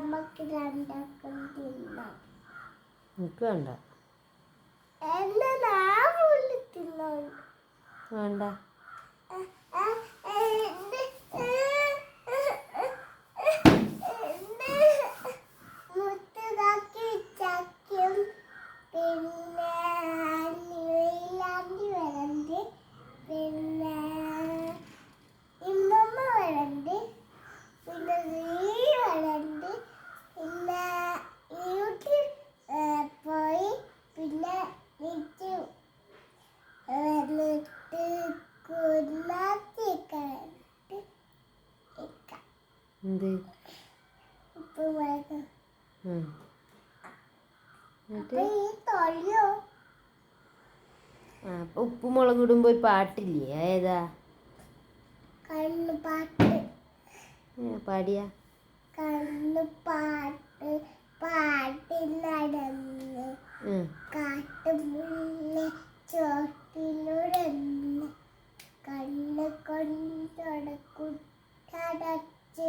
നമുക്ക് രണ്ടാക്കും തിന്നാം. എനിക്ക് വേണ്ട. വേണ്ട. എന്ത് ഉപ്പ് മുളക് ഇടുമ്പോ ഒരു പാട്ടില്ലേ, ഏതാ പാടിയാ? കണ്ണുപാട്ട് പാട്ടിലടന്ന് കാട്ടുമുല്ല ചോട്ടിലുടന്ന് കണ്ണ് കൊണ്ടടച്ച്